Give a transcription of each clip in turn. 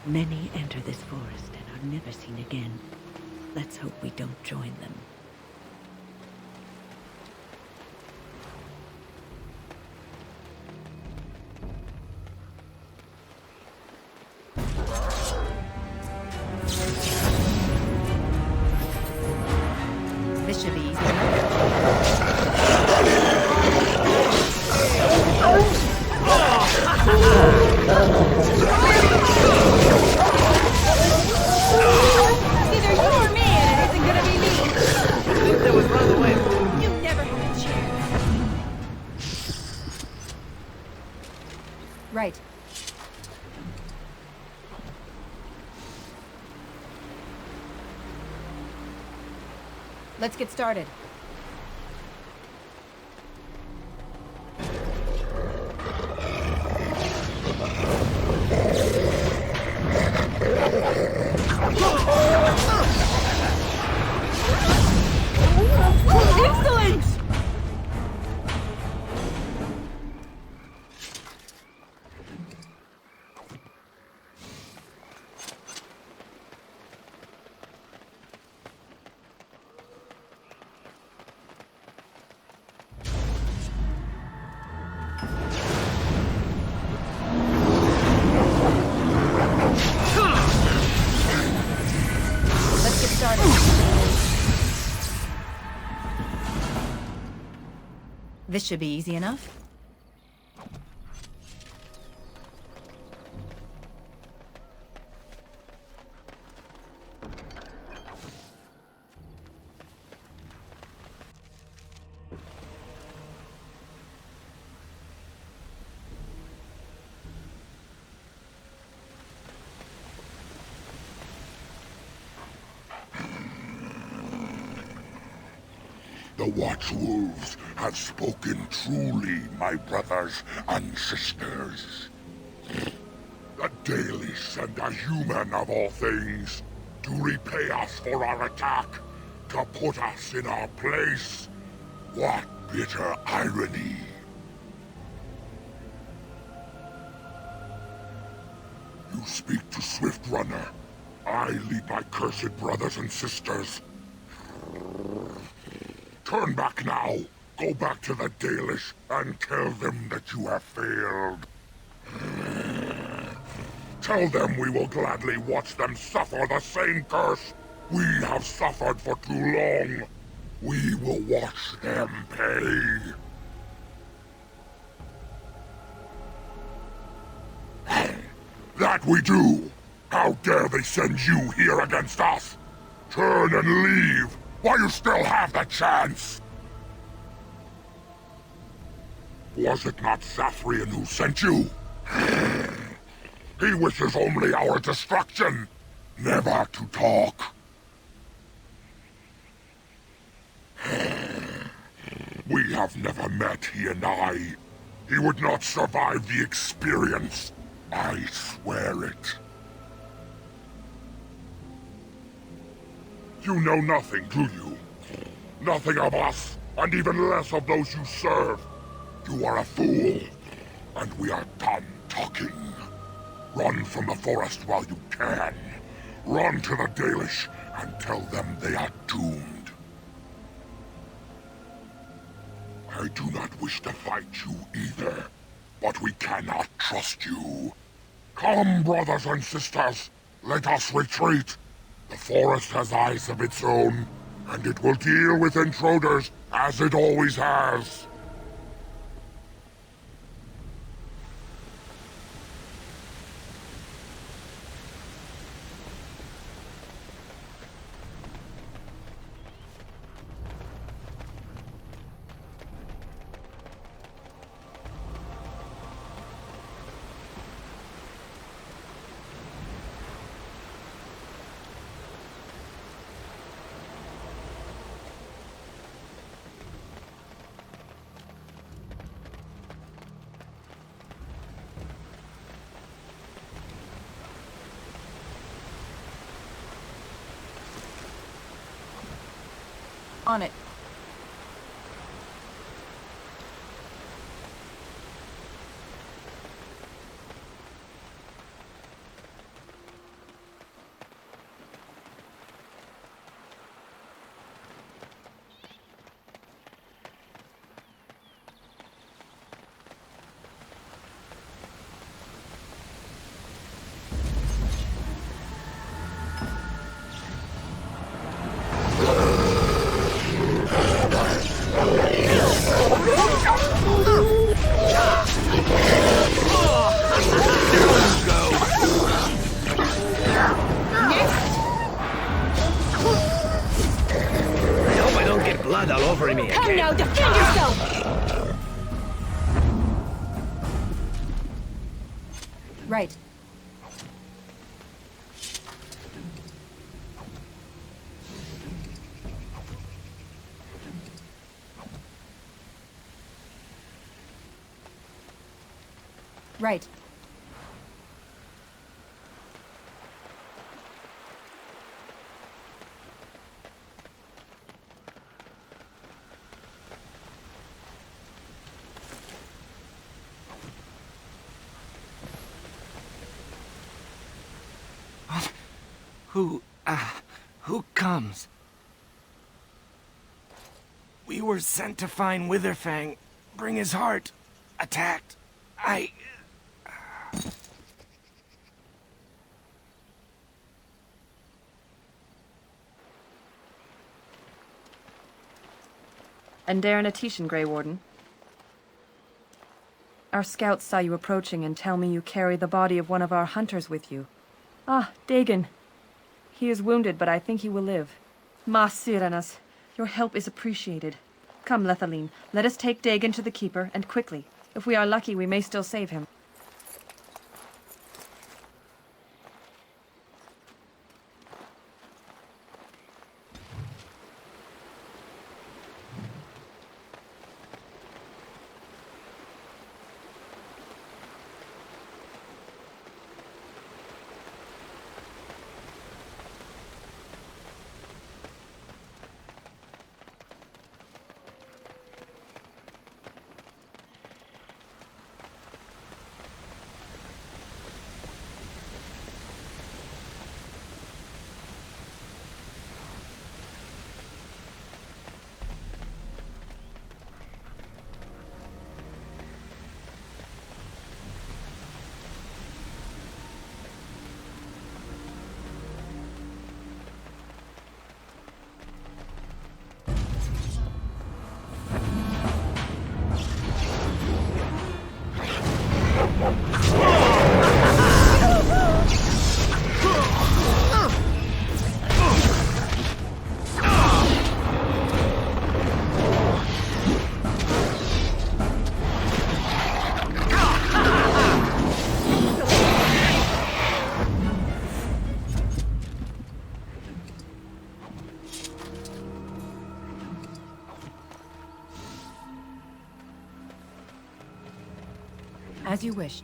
Many enter this forest and are never seen again. Let's hope we don't join them. This should be easy. Either you or me, and it isn't gonna be me. That was run away. You never have a chance. Right. Let's get started. Excellent! Let's get started. This should be easy enough. The Watchwolves have spoken truly, my brothers and sisters. The Dalish and a human of all things, to repay us for our attack, to put us in our place. What bitter irony. You speak to Swift Runner. I lead my cursed brothers and sisters. Turn back now. Go back to the Dalish and tell them that you have failed. Tell them we will gladly watch them suffer the same curse we have suffered for too long. We will watch them pay. That we do! How dare they send you here against us? Turn and leave! While you still have the chance! Was it not Zevran who sent you? He wishes only our destruction, never to talk. We have never met, he and I. He would not survive the experience. I swear it. You know nothing, do you? Nothing of us, and even less of those you serve. You are a fool, and we are done talking. Run from the forest while you can. Run to the Dalish and tell them they are doomed. I do not wish to fight you either, but we cannot trust you. Come, brothers and sisters, let us retreat. The forest has eyes of its own, and it will deal with intruders as it always has. On it. over me Come again. now, defend yourself! Right. Right. Who comes? We were sent to find Witherfang, bring his heart. Attacked. And Darren Atishan, Grey Warden. Our scouts saw you approaching and tell me you carry the body of one of our hunters with you. Ah, Dagon. He is wounded, but I think he will live. Ma Siranas, your help is appreciated. Come, Lethaline, let us take Dagon to the Keeper, and quickly. If we are lucky, we may still save him. As you wish.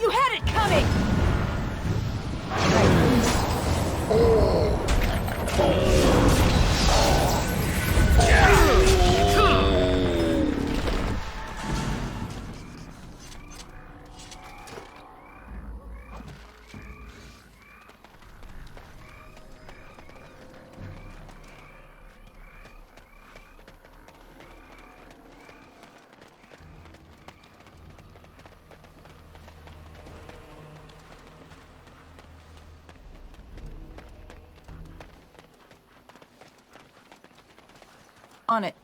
You had it coming! On it.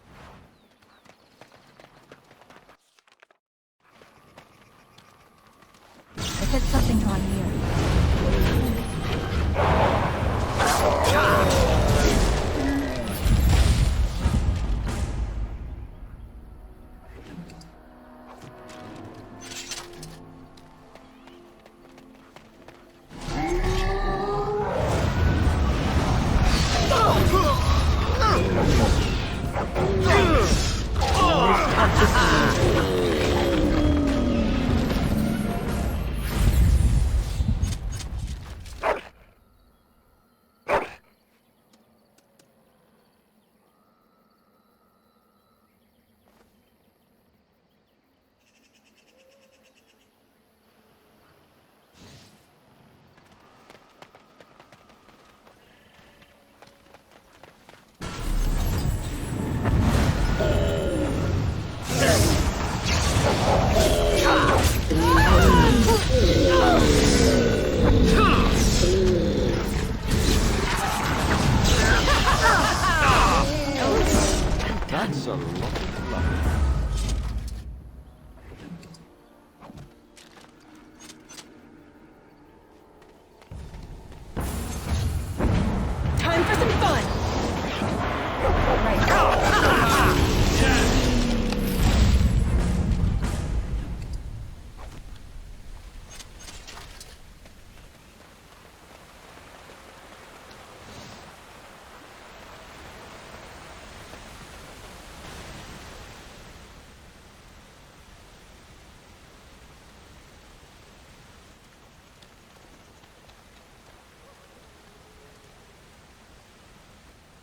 I said something drawn near.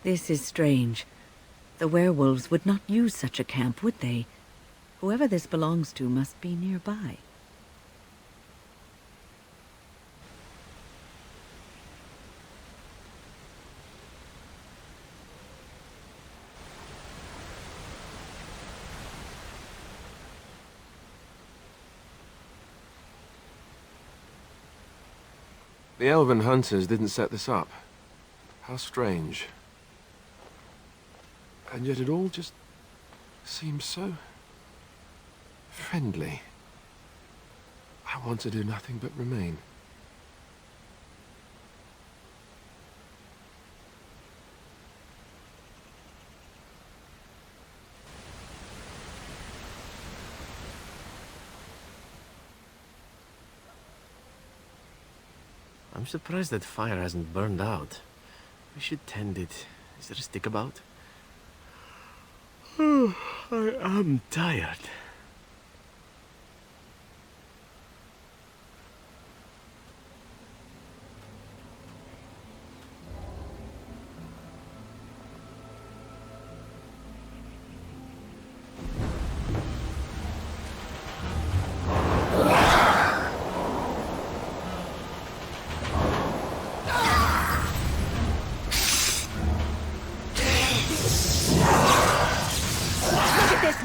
This is strange. The werewolves would not use such a camp, would they? Whoever this belongs to must be nearby. The elven hunters didn't set this up. How strange. And yet it all just seems so friendly. I want to do nothing but remain. I'm surprised that fire hasn't burned out. We should tend it. Is there a stick about? Oh, I am tired.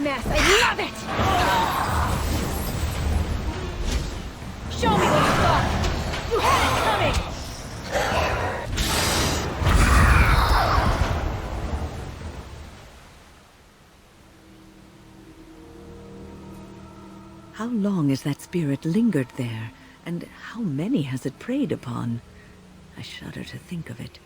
Mess. I love it! Show me what you got! You had it coming! How long has that spirit lingered there, and how many has it preyed upon? I shudder to think of it.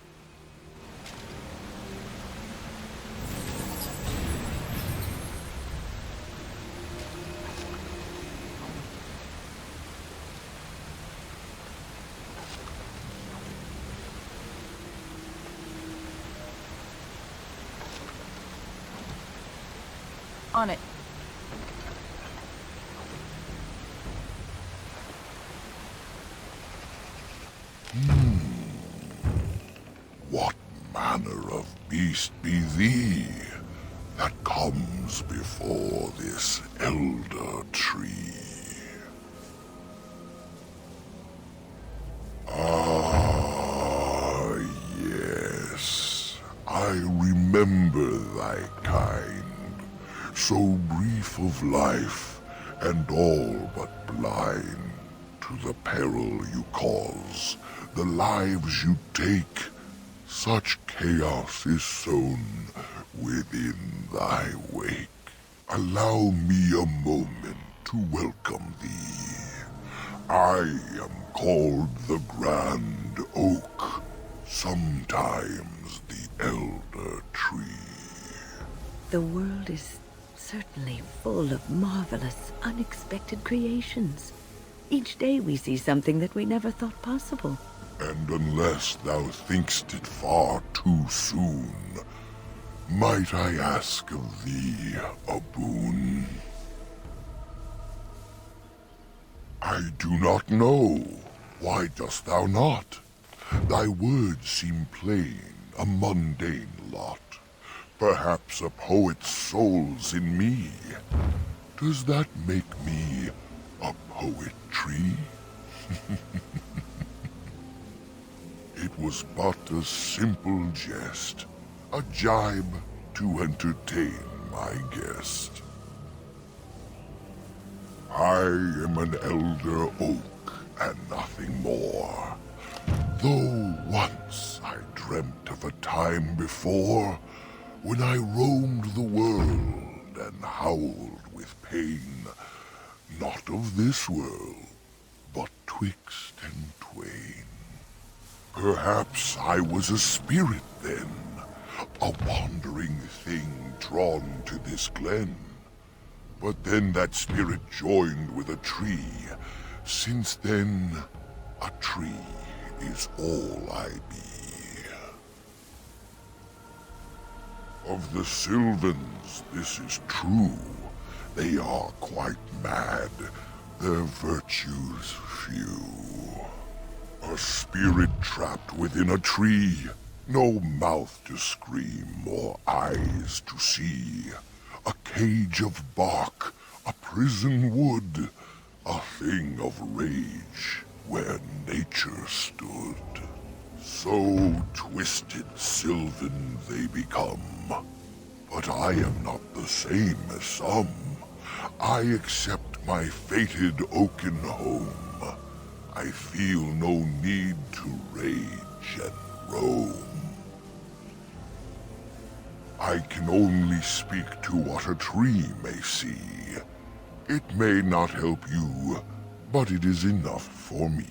On it. What manner of beast be thee that comes before this elder tree? Ah, yes, I remember thy kind. So brief of life, and all but blind to the peril you cause, the lives you take. Such chaos is sown within thy wake. Allow me a moment to welcome thee. I am called the Grand Oak, sometimes the Elder Tree. The world is certainly full of marvelous, unexpected creations. Each day we see something that we never thought possible. And unless thou think'st it far too soon, might I ask of thee a boon? I do not know. Why dost thou not? Thy words seem plain, a mundane lot. Perhaps a poet's soul's in me. Does that make me a poetry? It was but a simple jest, a jibe to entertain my guest. I am an elder oak and nothing more. Though once I dreamt of a time before when I roamed the world and howled with pain, not of this world, but twixt and twain. Perhaps I was a spirit then, a wandering thing drawn to this glen. But then that spirit joined with a tree. Since then, a tree is all I be. Of the Sylvans, this is true. They are quite mad, their virtues few. A spirit trapped within a tree, No mouth to scream or eyes to see. A cage of bark, a prison wood, a thing of rage where nature stood. So twisted sylvan they become. But I am not the same as some. I accept my fated oaken home. I feel no need to rage and roam. I can only speak to what a tree may see. It may not help you, but it is enough for me.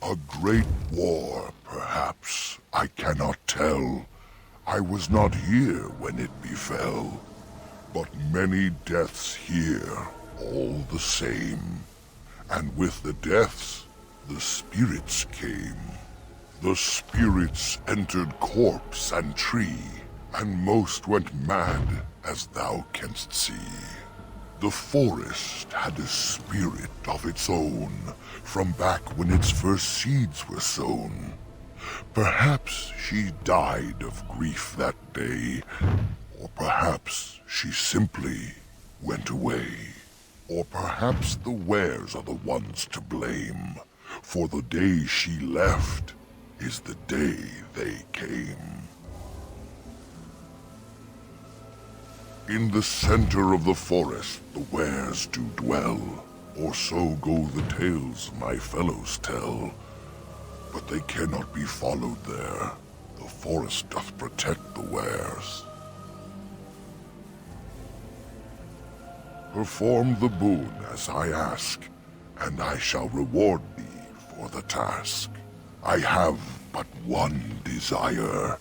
A great war, perhaps, I cannot tell. I was not here when it befell, but many deaths here, all the same. And with the deaths, the spirits came. The spirits entered corpse and tree, and most went mad, as thou canst see. The forest had a spirit of its own, from back when its first seeds were sown. Perhaps she died of grief that day, or perhaps she simply went away. Or perhaps the wares are the ones to blame, for the day she left is the day they came. In the center of the forest the wares do dwell, or so go the tales my fellows tell. But they cannot be followed there. The forest doth protect the wares. Perform the boon as I ask, and I shall reward thee for the task. I have but one desire,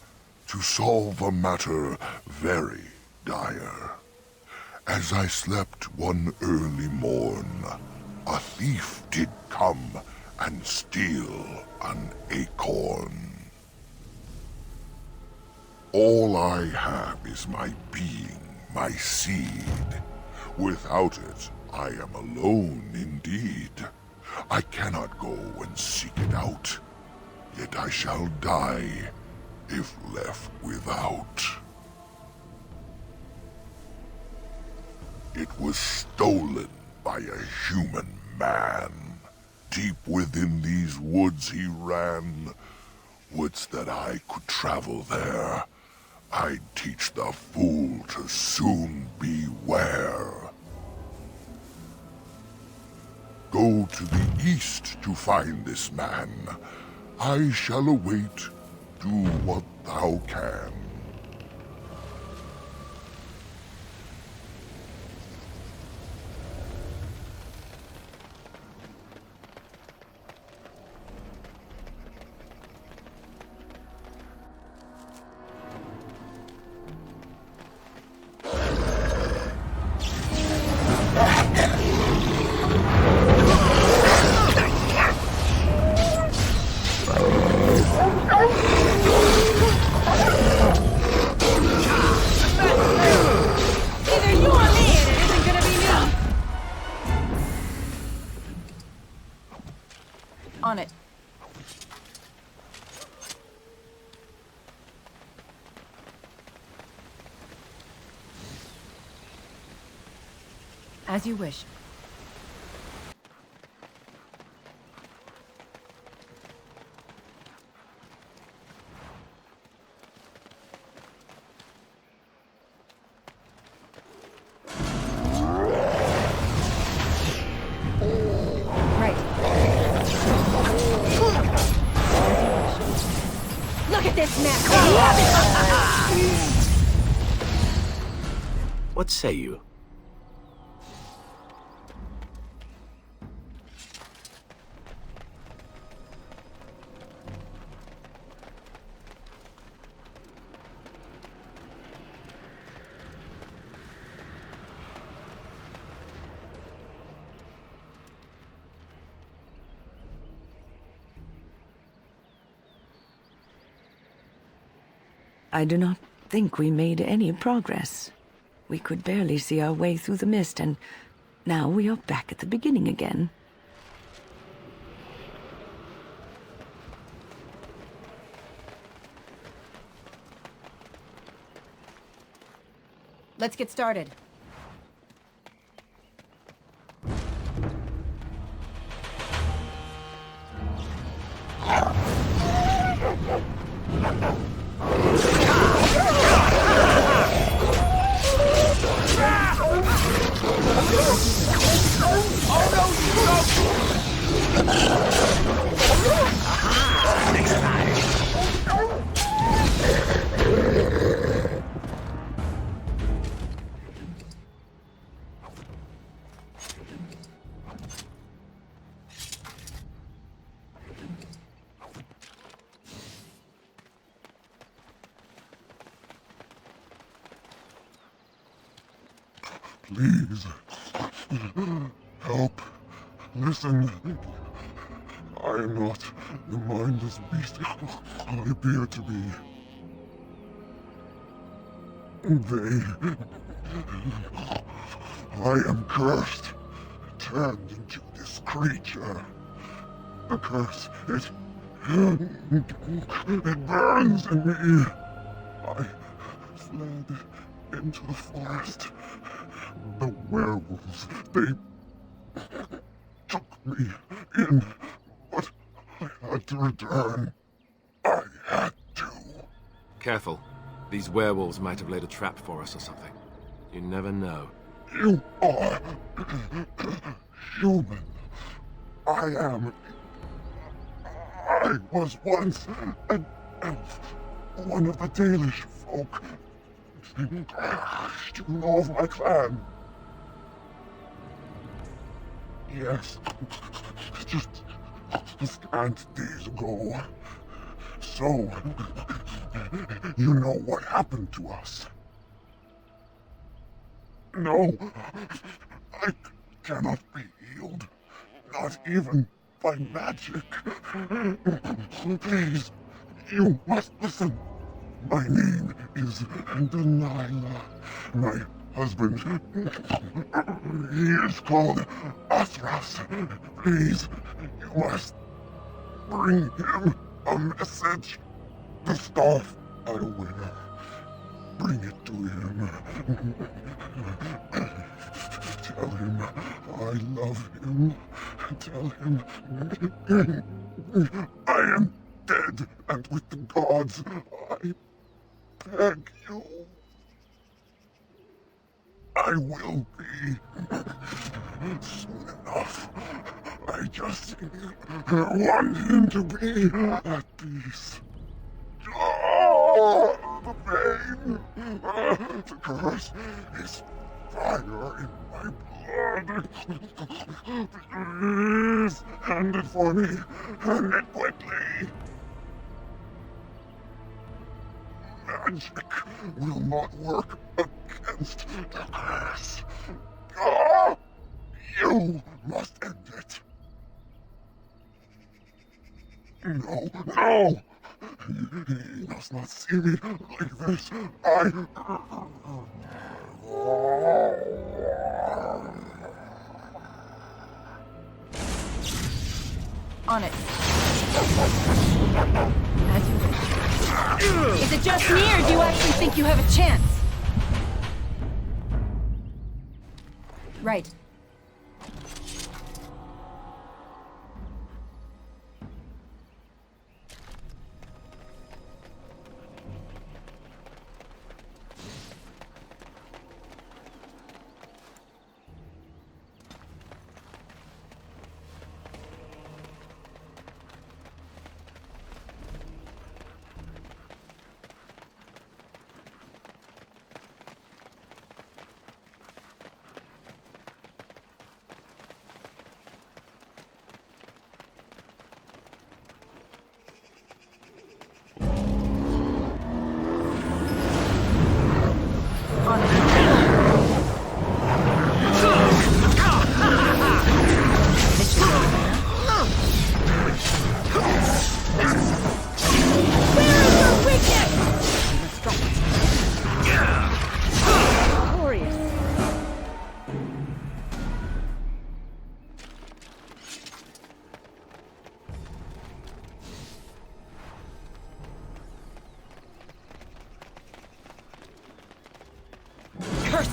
to solve a matter very dire. As I slept one early morn, a thief did come and steal an acorn. All I have is my being, my seed. Without it, I am alone indeed. I cannot go and seek it out, yet I shall die if left without. It was stolen by a human man. Deep within these woods he ran. Woods that I could travel there. I'd teach the fool to soon beware. Go to the east to find this man. I shall await. Do what thou can. On it. As you wish. What say you? I do not think we made any progress. We could barely see our way through the mist, and now we are back at the beginning again. Let's get started. Please. Help. Listen. I am not the mindless beast I appear to be. I am cursed. Turned into this creature. The curse, it burns in me. I fled into the forest. The werewolves, they took me in, but I had to return. I had to. Careful. These werewolves might have laid a trap for us or something. You never know. You are human. I was once an elf, one of the Dalish folk. You know of my clan? Yes, just scant days ago. So, you know what happened to us? No, I cannot be healed, not even by magic. Please, you must listen. My name is Kdenlive. My husband, he is called Athras. Please, you must bring him a message. The staff I wear. Bring it to him. Tell him I love him. Tell him I am dead and with the gods. I beg you. I will be soon enough. I just want him to be at peace. Oh, the pain! The curse is fire in my blood. Please, hand it for me. Hand it quickly. Magic will not work against the curse. Ah, you must end it. No, no! He must not see me like this. On it. As you wish. Is it just me, or do you actually think you have a chance? Right.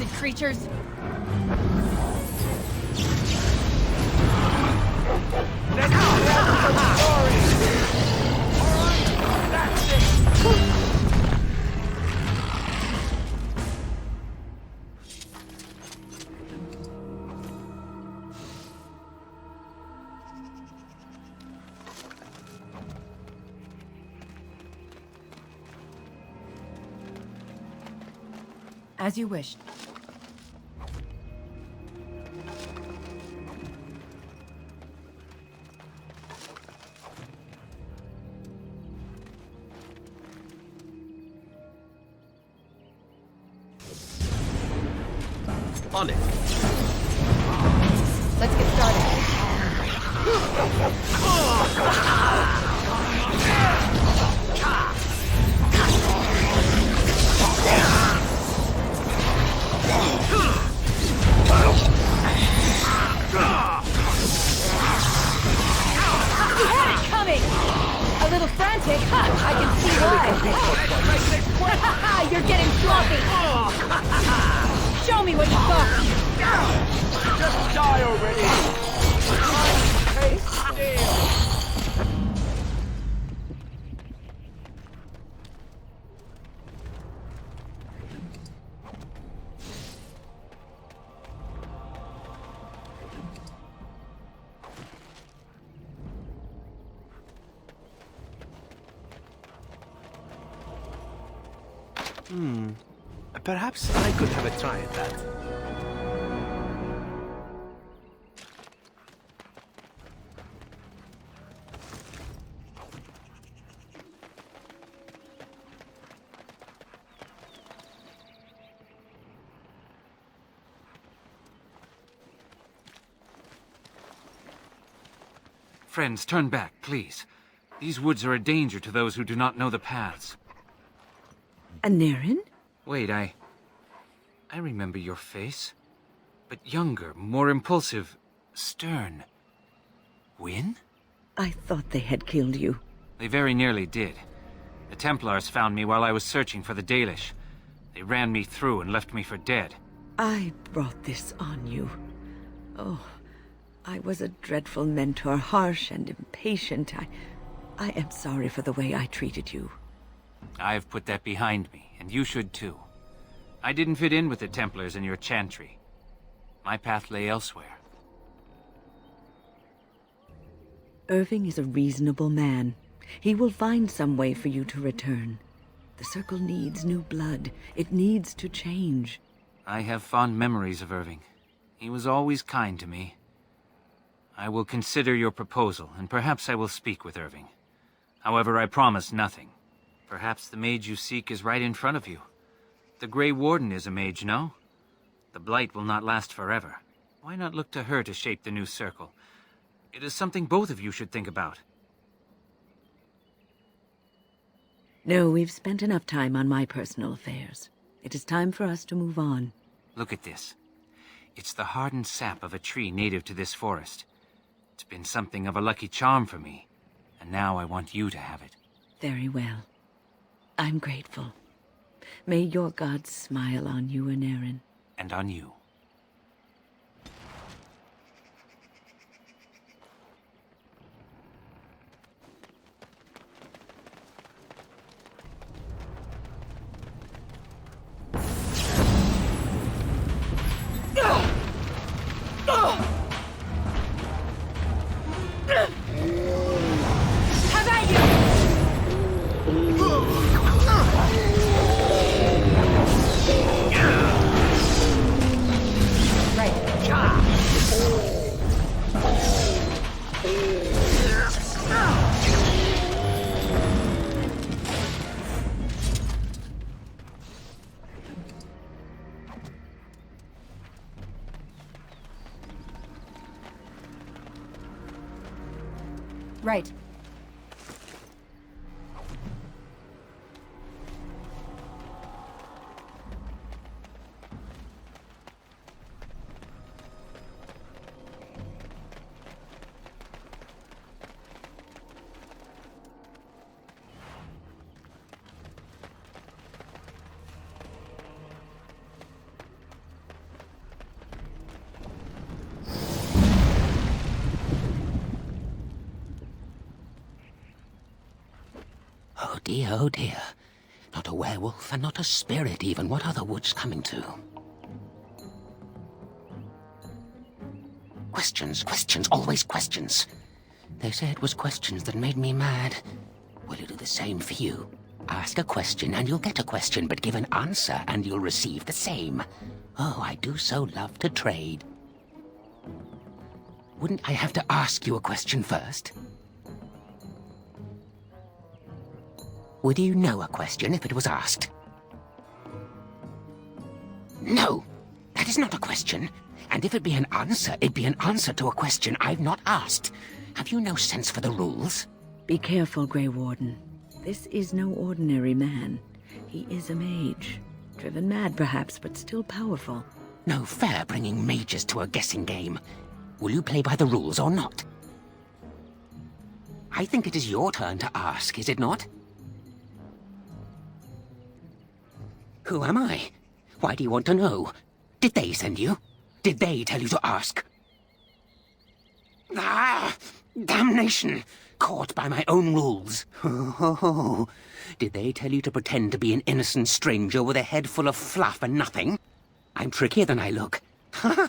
accursed creatures! As you wish. On it. Let's get started. You had it coming! A little frantic? I can see why. You're getting sloppy! Show me what you got! Just die already! Taste steel! Perhaps I could have a try at that. Friends, turn back, please. These woods are a danger to those who do not know the paths. Aneurin? Wait, I remember your face. But younger, more impulsive, stern. Wynne? I thought they had killed you. They very nearly did. The Templars found me while I was searching for the Dalish. They ran me through and left me for dead. I brought this on you. Oh, I was a dreadful mentor, harsh and impatient. I am sorry for the way I treated you. I've put that behind me, and you should too. I didn't fit in with the Templars in your chantry. My path lay elsewhere. Irving is a reasonable man. He will find some way for you to return. The Circle needs new blood. It needs to change. I have fond memories of Irving. He was always kind to me. I will consider your proposal, and perhaps I will speak with Irving. However, I promise nothing. Perhaps the mage you seek is right in front of you. The Grey Warden is a mage, no? The Blight will not last forever. Why not look to her to shape the new Circle? It is something both of you should think about. No, we've spent enough time on my personal affairs. It is time for us to move on. Look at this. It's the hardened sap of a tree native to this forest. It's been something of a lucky charm for me, and now I want you to have it. Very well. I'm grateful. May your gods smile on you, Aneurin. And on you. How about you? Right. oh dear. Not a werewolf, and not a spirit even. What are the woods coming to? Questions, questions, always questions. They say it was questions that made me mad. Will you do the same for you? Ask a question and you'll get a question, but give an answer and you'll receive the same. Oh, I do so love to trade. Wouldn't I have to ask you a question first? Would you know a question if it was asked? No, that is not a question. And if it be an answer, it'd be an answer to a question I've not asked. Have you no sense for the rules? Be careful, Grey Warden. This is no ordinary man. He is a mage. Driven mad, perhaps, but still powerful. No fair bringing mages to a guessing game. Will you play by the rules or not? I think it is your turn to ask, is it not? Who am I? Why do you want to know? Did they send you? Did they tell you to ask? Ah! Damnation! Caught by my own rules. Oh, did they tell you to pretend to be an innocent stranger with a head full of fluff and nothing? I'm trickier than I look. Ha!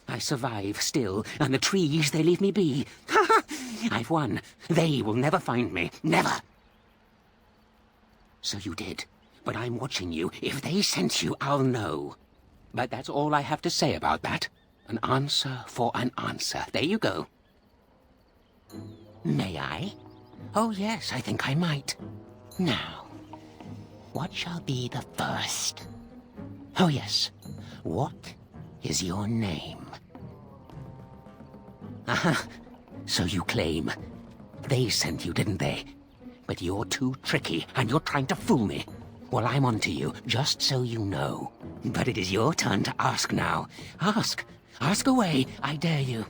I survive still, and the trees, they leave me be. Ha! I've won. They will never find me. Never. So you did. But I'm watching you. If they sent you, I'll know. But that's all I have to say about that. An answer for an answer. There you go. May I? Oh, yes, I think I might. Now, what shall be the first? Oh, yes. What is your name? Aha, so you claim. They sent you, didn't they? But you're too tricky, and you're trying to fool me. Well, I'm on to you, just so you know. But it is your turn to ask now. Ask. Ask away, I dare you.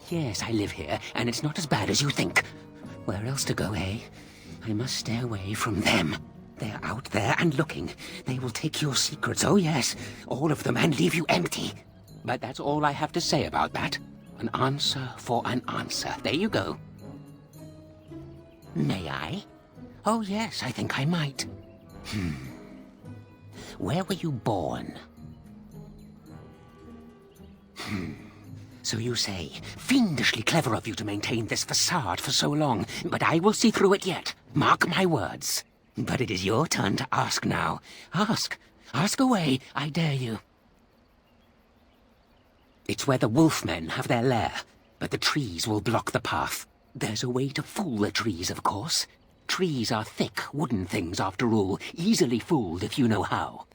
Yes, I live here, and it's not as bad as you think. Where else to go, eh? I must stay away from them. They're out there and looking. They will take your secrets, oh yes, all of them, and leave you empty. But that's all I have to say about that. An answer for an answer. There you go. May I? Oh yes, I think I might. Where were you born? So you say, fiendishly clever of you to maintain this facade for so long, but I will see through it yet. Mark my words. But it is your turn to ask now. Ask. Ask away, I dare you. It's where the wolfmen have their lair, but the trees will block the path. There's a way to fool the trees, of course. Trees are thick, wooden things, after all, easily fooled if you know how.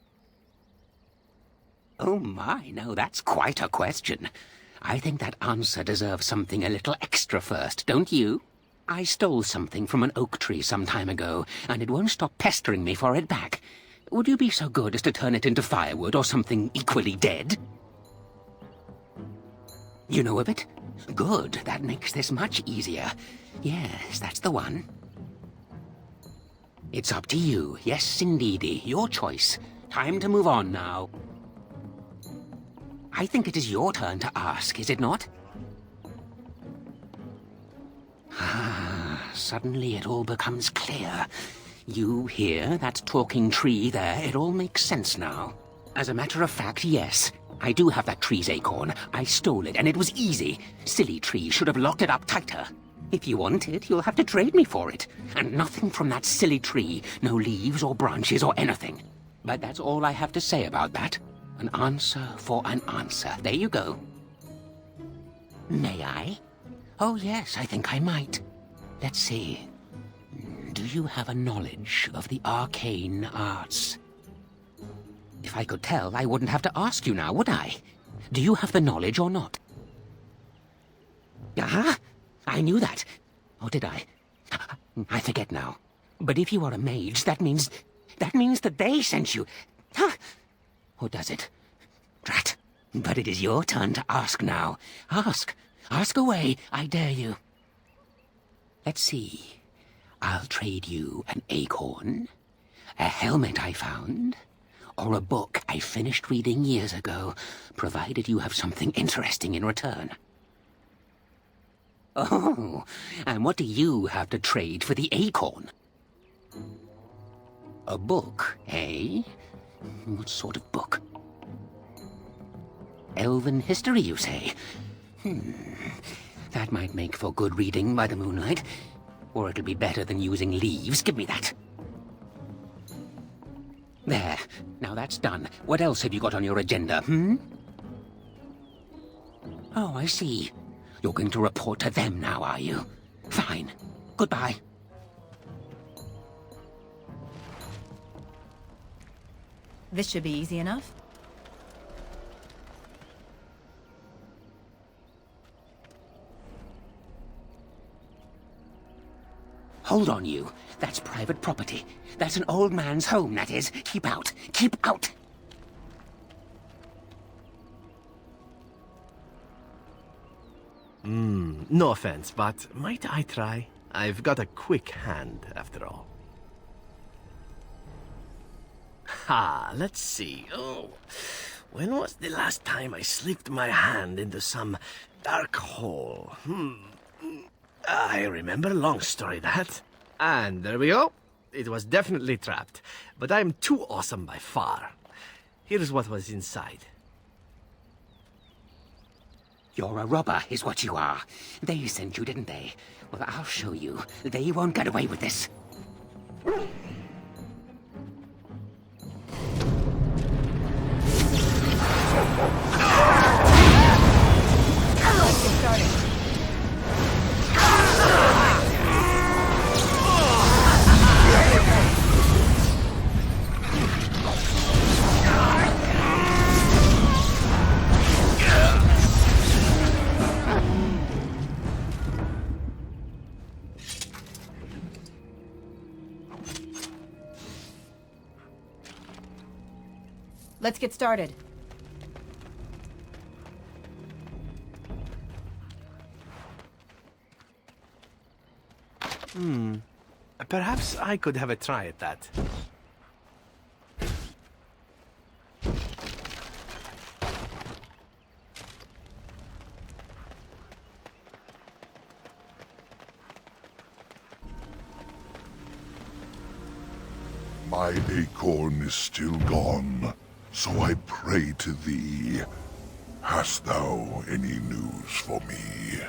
Oh my, no, that's quite a question. I think that answer deserves something a little extra first, don't you? I stole something from an oak tree some time ago, and it won't stop pestering me for it back. Would you be so good as to turn it into firewood or something equally dead? You know of it? Good, that makes this much easier. Yes, that's the one. It's up to you. Yes, indeedy, your choice. Time to move on now. I think it is your turn to ask, is it not? Ah, suddenly it all becomes clear. You hear that talking tree there? It all makes sense now. As a matter of fact, yes. I do have that tree's acorn. I stole it, and it was easy. Silly tree should have locked it up tighter. If you want it, you'll have to trade me for it. And nothing from that silly tree. No leaves or branches or anything. But that's all I have to say about that. An answer for an answer. There you go. May I? Oh, yes, I think I might. Let's see. Do you have a knowledge of the arcane arts? If I could tell, I wouldn't have to ask you now, would I? Do you have the knowledge or not? Ah, I knew that. Or did I? I forget now. But if you are a mage, that means that they sent you. Huh? Or does it? Drat. But it is your turn to ask now. Ask. Ask away, I dare you. Let's see. I'll trade you an acorn, a helmet I found, or a book I finished reading years ago, provided you have something interesting in return. Oh, and what do you have to trade for the acorn? A book, eh? What sort of book? Elven history, you say? That might make for good reading by the moonlight. Or it'll be better than using leaves. Give me that. There. Now that's done. What else have you got on your agenda, Oh, I see. You're going to report to them now, are you? Fine. Goodbye. This should be easy enough. Hold on, you. That's private property. That's an old man's home, that is. Keep out. Keep out! No offense, but might I try? I've got a quick hand, after all. Ha, let's see. Oh, when was the last time I slipped my hand into some dark hole? I remember, long story that. And there we go. It was definitely trapped, but I'm too awesome by far. Here's what was inside. You're a robber, is what you are. They sent you, didn't they? Well, I'll show you. They won't get away with this. Let's get started. Let's get started. Perhaps I could have a try at that. My acorn is still gone, so I pray to thee. Hast thou any news for me?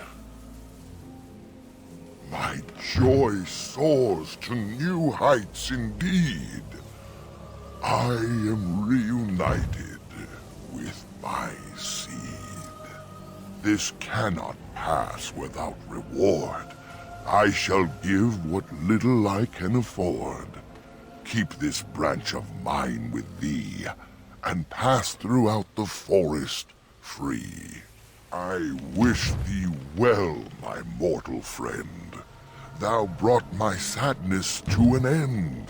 My joy soars to new heights indeed. I am reunited with my seed. This cannot pass without reward. I shall give what little I can afford. Keep this branch of mine with thee, and pass throughout the forest free. I wish thee well, my mortal friend. Thou brought my sadness to an end.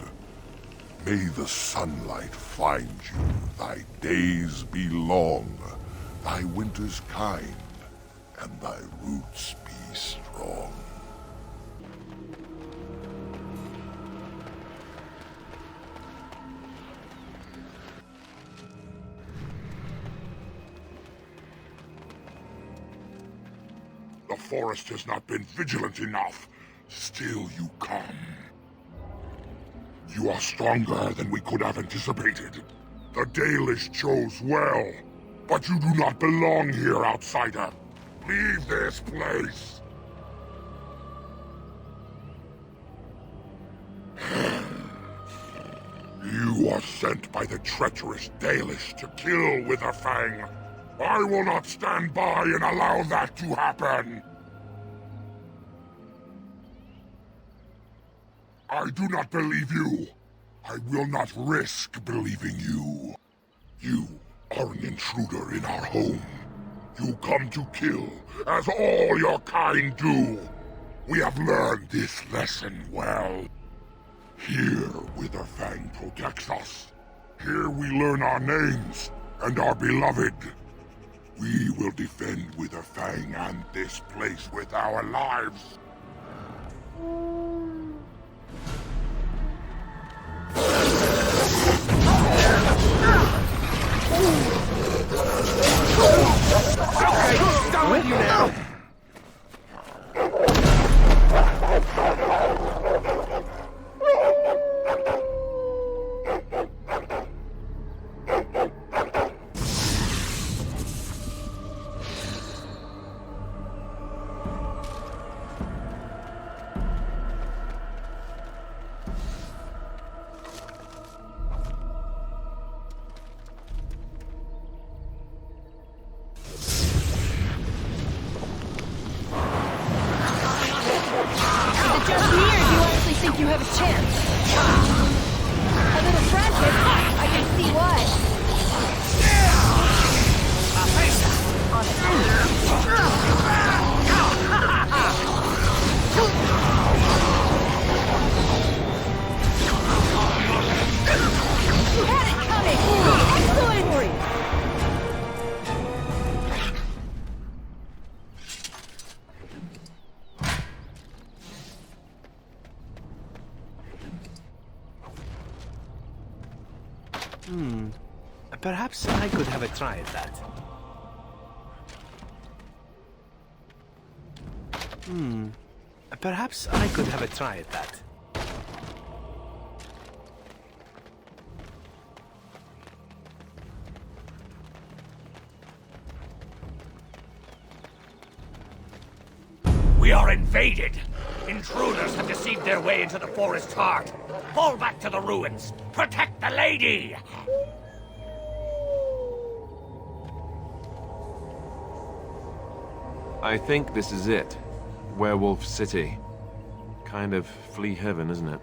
May the sunlight find you, thy days be long, thy winters kind, and thy roots be strong. The forest has not been vigilant enough. Still you come. You are stronger than we could have anticipated. The Dalish chose well, but you do not belong here, outsider. Leave this place. You are sent by the treacherous Dalish to kill Witherfang. I will not stand by and allow that to happen. I do not believe you. I will not risk believing you. You are an intruder in our home. You come to kill, as all your kind do. We have learned this lesson well. Here, Witherfang protects us. Here we learn our names and are beloved. We will defend Witherfang and this place with our lives. Okay, who's done with you now? have a chance. A little frantic. I can see why. You had it coming! Excellent! Perhaps I could have a try at that. Perhaps I could have a try at that. We are invaded! Intruders have deceived their way into the forest's heart. Fall back to the ruins! Protect the lady! I think this is it. Werewolf City. Kind of flea heaven, isn't it?